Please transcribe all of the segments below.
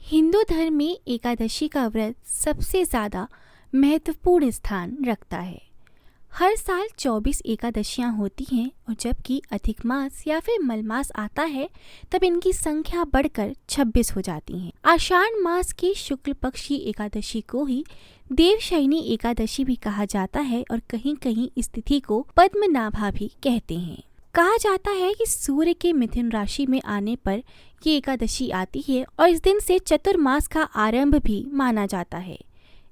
हिंदू धर्म में एकादशी का व्रत सबसे ज़्यादा महत्वपूर्ण स्थान रखता है। हर साल 24 एकादशियां होती हैं और जबकि अधिक मास या फिर मलमास आता है तब इनकी संख्या बढ़कर 26 हो जाती हैं। आषाढ़ मास की शुक्ल पक्ष की एकादशी को ही देवशयनी एकादशी भी कहा जाता है और कहीं कहीं इस तिथि को पद्मनाभा भी कहते हैं। कहा जाता है कि सूर्य के मिथुन राशि में आने पर ये एकादशी आती है और इस दिन से चतुर्मास का आरंभ भी माना जाता है।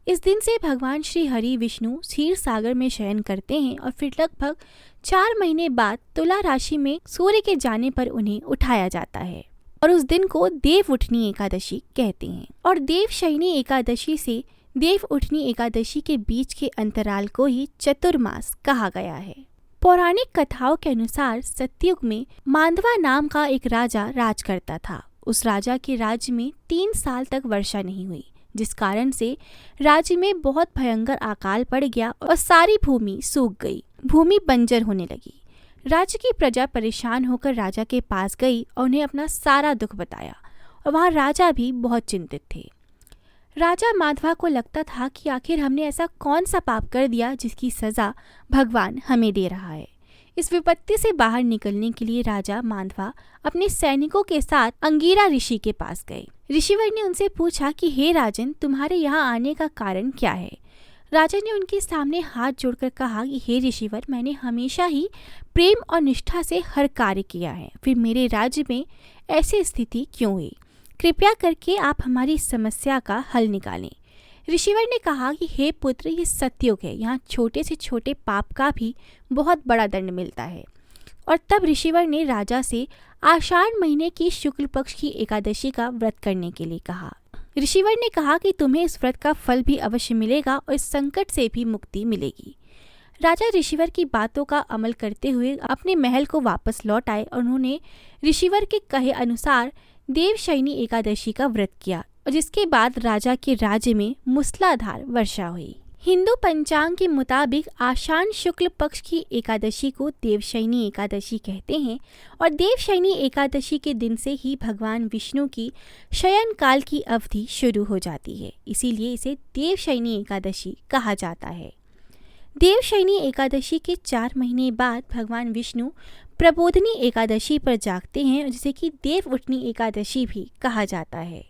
इस दिन से भगवान श्री हरि विष्णु क्षीर सागर में शयन करते हैं और फिर लगभग 4 महीने बाद तुला राशि में सूर्य के जाने पर उन्हें उठाया जाता है और उस दिन को देव उठनी एकादशी कहते हैं। और देवशयनी एकादशी से देव उठनी एकादशी के बीच के अंतराल को ही चतुर्मास कहा गया है। पौराणिक कथाओं के अनुसार सतयुग में मांडवा नाम का एक राजा राज करता था। उस राजा के राज्य में 3 साल तक वर्षा नहीं हुई, जिस कारण से राज्य में बहुत भयंकर अकाल पड़ गया और सारी भूमि सूख गई। भूमि बंजर होने लगी। राज्य की प्रजा परेशान होकर राजा के पास गई और उन्हें अपना सारा दुख बताया और वहाँ राजा भी बहुत चिंतित थे। राजा माधवा को लगता था कि आखिर हमने ऐसा कौन सा पाप कर दिया जिसकी सजा भगवान हमें दे रहा है। इस विपत्ति से बाहर निकलने के लिए राजा माधवा अपने सैनिकों के साथ अंगीरा ऋषि के पास गए। ऋषिवर ने उनसे पूछा कि हे राजन, तुम्हारे यहाँ आने का कारण क्या है। राजा ने उनके सामने हाथ जोड़कर कहा कि हे ऋषिवर, मैंने हमेशा ही प्रेम और निष्ठा से हर कार्य किया है, फिर मेरे राज्य में ऐसी स्थिति क्यों हुई। कृपया करके आप हमारी समस्या का हल निकालें। ऋषिवर ने कहा कि हे पुत्र, ये सतयुग है, यहाँ छोटे से छोटे पाप का भी बहुत बड़ा दंड मिलता है। और तब ऋषिवर ने राजा से आषाढ़ महीने की शुक्ल पक्ष की एकादशी का व्रत करने के लिए कहा। ऋषिवर ने कहा कि तुम्हें इस व्रत का फल भी अवश्य मिलेगा और इस संकट से भी मुक्ति मिलेगी। राजा ऋषिवर की बातों का अमल करते हुए अपने महल को वापस लौट आए और उन्होंने ऋषिवर के कहे अनुसार देवशयनी एकादशी का व्रत किया और जिसके बाद राजा के राज्य में मूसलाधार वर्षा हुई। हिंदू पंचांग के मुताबिक आषाढ़ शुक्ल पक्ष की एकादशी को देवशयनी एकादशी कहते हैं और देवशयनी एकादशी के दिन से ही भगवान विष्णु की शयन काल की अवधि शुरू हो जाती है, इसीलिए इसे देवशयनी एकादशी कहा जाता है। देवशयनी एकादशी के 4 महीने बाद भगवान विष्णु प्रबोधिनी एकादशी पर जागते हैं, जिसे कि देव उठनी एकादशी भी कहा जाता है।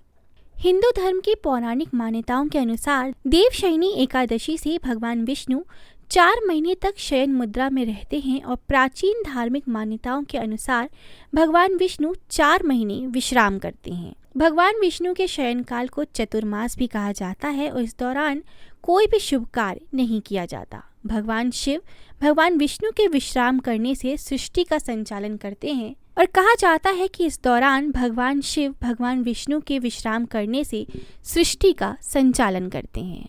हिंदू धर्म की पौराणिक मान्यताओं के अनुसार देवशयनी एकादशी से भगवान विष्णु 4 महीने तक शयन मुद्रा में रहते हैं और प्राचीन धार्मिक मान्यताओं के अनुसार भगवान विष्णु 4 महीने विश्राम करते हैं। भगवान विष्णु के शयन काल को चतुर्मास भी कहा जाता है और इस दौरान कोई भी शुभ कार्य नहीं किया जाता। भगवान शिव भगवान विष्णु के विश्राम करने से सृष्टि का संचालन करते हैं और कहा जाता है कि इस दौरान भगवान शिव भगवान विष्णु के विश्राम करने से सृष्टि का संचालन करते हैं।